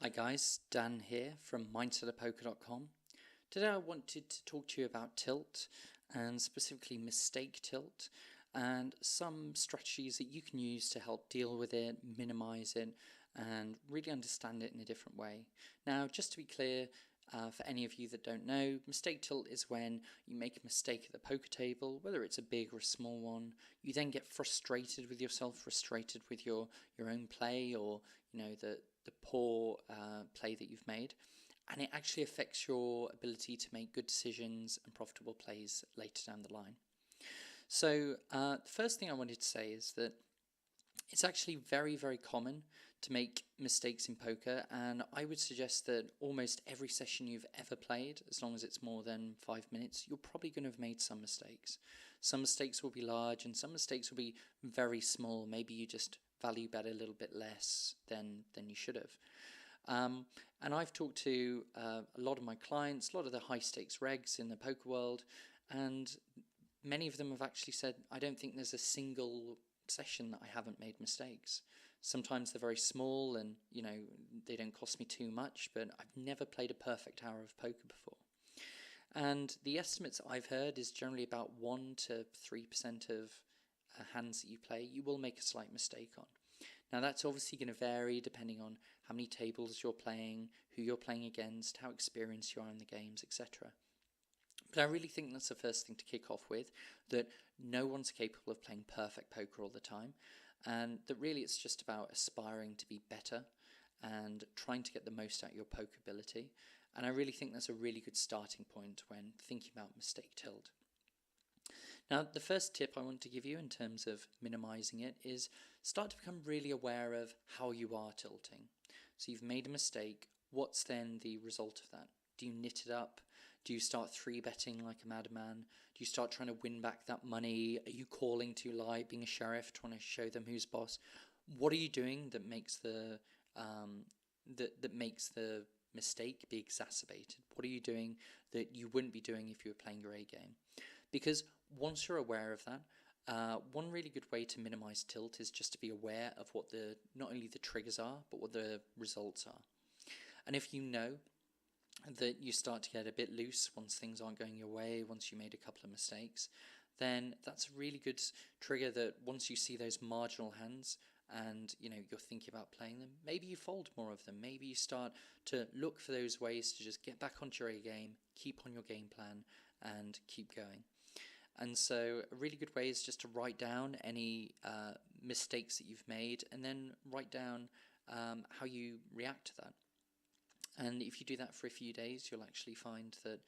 Hi guys, Dan here from mindsetofpoker.com. Today I wanted to talk to you about tilt and specifically mistake tilt and some strategies that you can use to help deal with it, minimize it, and really understand it in a different way. Now, just to be clear, for any of you that don't know, mistake tilt is when you make a mistake at the poker table, whether it's a big or a small one. You then get frustrated with yourself, frustrated with your own play, or the poor play that you've made, and it actually affects your ability to make good decisions and profitable plays later down the line. So the first thing I wanted to say is that it's actually very, very common to make mistakes in poker, and I would suggest that almost every session you've ever played, as long as it's more than 5 minutes, you're probably going to have made some mistakes. Some mistakes will be large and some mistakes will be very small. Maybe you just value bet a little bit less than you should have. And I've talked to a lot of my clients, a lot of the high stakes regs in the poker world, and many of them have actually said, I don't think there's a single session that I haven't made mistakes. Sometimes they're very small and, they don't cost me too much, but I've never played a perfect hour of poker before. And the estimates I've heard is generally about 1 to 3% of hands that you play, you will make a slight mistake on. Now that's obviously going to vary depending on how many tables you're playing, who you're playing against, how experienced you are in the games, etc. But I really think that's the first thing to kick off with, that no one's capable of playing perfect poker all the time, and that really it's just about aspiring to be better and trying to get the most out of your poker ability. And I really think that's a really good starting point when thinking about mistake tilt. Now, the first tip I want to give you in terms of minimizing it is start to become really aware of how you are tilting. So you've made a mistake. What's then the result of that? Do you knit it up? Do you start 3-betting like a madman? Do you start trying to win back that money? Are you calling too light, being a sheriff, trying to show them who's boss? What are you doing that makes the mistake be exacerbated? What are you doing that you wouldn't be doing if you were playing your A game? Because once you're aware of that, one really good way to minimize tilt is just to be aware of what not only the triggers are, but what the results are. And if you know that you start to get a bit loose once things aren't going your way, once you made a couple of mistakes, then that's a really good trigger that once you see those marginal hands and you're thinking about playing them, maybe you fold more of them. Maybe you start to look for those ways to just get back onto your A game, keep on your game plan, and keep going. And so a really good way is just to write down any mistakes that you've made and then write down how you react to that. And if you do that for a few days, you'll actually find that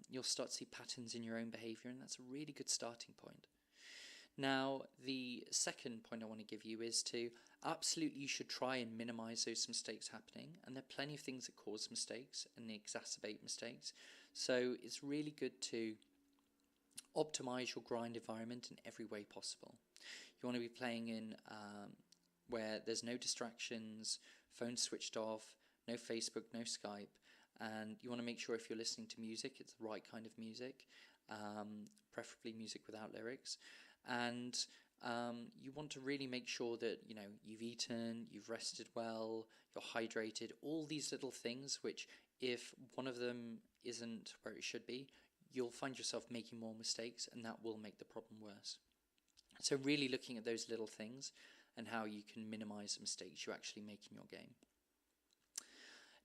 you'll start to see patterns in your own behavior, and that's a really good starting point. Now, the second point I want to give you is to absolutely you should try and minimize those mistakes happening. And there are plenty of things that cause mistakes and exacerbate mistakes. So it's really good to optimize your grind environment in every way possible. You want to be playing in where there's no distractions, phone switched off, no Facebook, no Skype, and you want to make sure if you're listening to music, it's the right kind of music, preferably music without lyrics, and you want to really make sure that you've eaten, you've rested well, you're hydrated, all these little things which if one of them isn't where it should be, you'll find yourself making more mistakes and that will make the problem worse. So really looking at those little things and how you can minimize the mistakes you actually make in your game.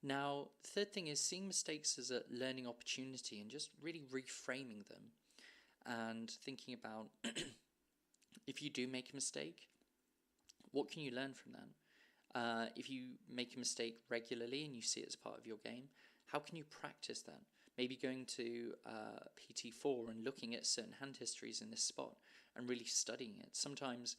Now, the third thing is seeing mistakes as a learning opportunity and just really reframing them and thinking about if you do make a mistake, what can you learn from that? If you make a mistake regularly and you see it as part of your game, how can you practice that? Maybe going to PT4 and looking at certain hand histories in this spot and really studying it. Sometimes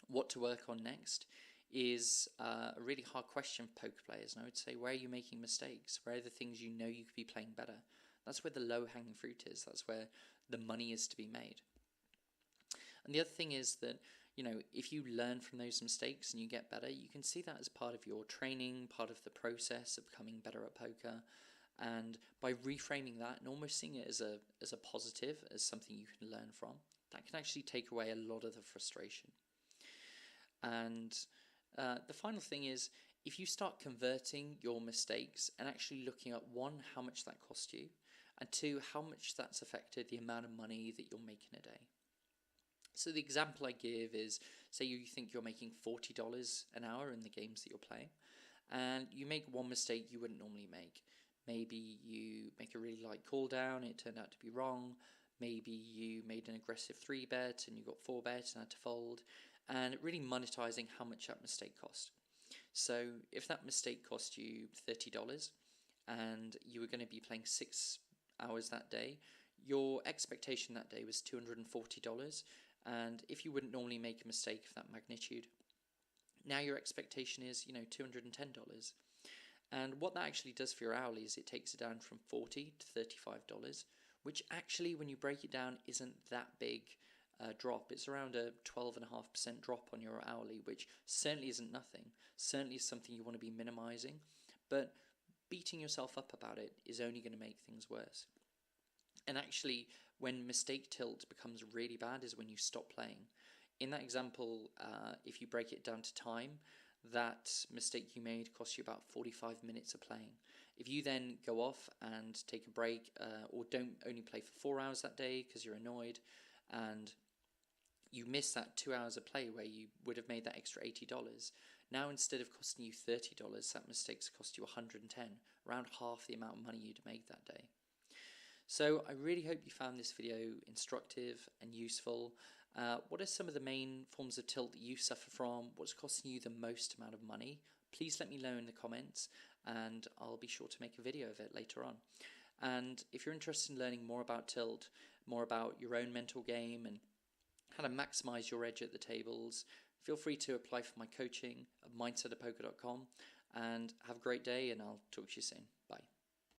what to work on next is a really hard question for poker players. And I would say, where are you making mistakes? Where are the things you know you could be playing better? That's where the low-hanging fruit is. That's where the money is to be made. And the other thing is that, if you learn from those mistakes and you get better, you can see that as part of your training, part of the process of becoming better at poker. And by reframing that and almost seeing it as a positive, as something you can learn from, that can actually take away a lot of the frustration. And the final thing is If you start converting your mistakes and actually looking at one, how much that cost you, and two, how much that's affected the amount of money that you're making a day. So the example I give is, say you think you're making $40 an hour in the games that you're playing, and you make one mistake you wouldn't normally make. Maybe you make a really light cooldown, it turned out to be wrong. Maybe you made an aggressive 3-bet and you got 4-bet and had to fold, and really monetizing how much that mistake cost. So if that mistake cost you $30 and you were going to be playing 6 hours that day, your expectation that day was $240. And if you wouldn't normally make a mistake of that magnitude, now your expectation is, $210. And what that actually does for your hourly is it takes it down from $40 to $35, which actually, when you break it down, isn't that big drop. It's around a 12.5% drop on your hourly, which certainly isn't nothing. Certainly is something you want to be minimizing, but beating yourself up about it is only going to make things worse. And actually, when mistake tilt becomes really bad is when you stop playing. In that example, if you break it down to time, that mistake you made costs you about 45 minutes of playing. If you then go off and take a break, or don't only play for 4 hours that day because you're annoyed, and you miss that 2 hours of play where you would have made that extra $80. Now, instead of costing you $30, that mistake's cost you $110, around half the amount of money you'd made that day. So I really hope you found this video instructive and useful. What are some of the main forms of tilt that you suffer from? What's costing you the most amount of money? Please let me know in the comments, and I'll be sure to make a video of it later on. And if you're interested in learning more about tilt, more about your own mental game and how to maximize your edge at the tables, feel free to apply for my coaching at mindsetofpoker.com, and have a great day, and I'll talk to you soon. Bye.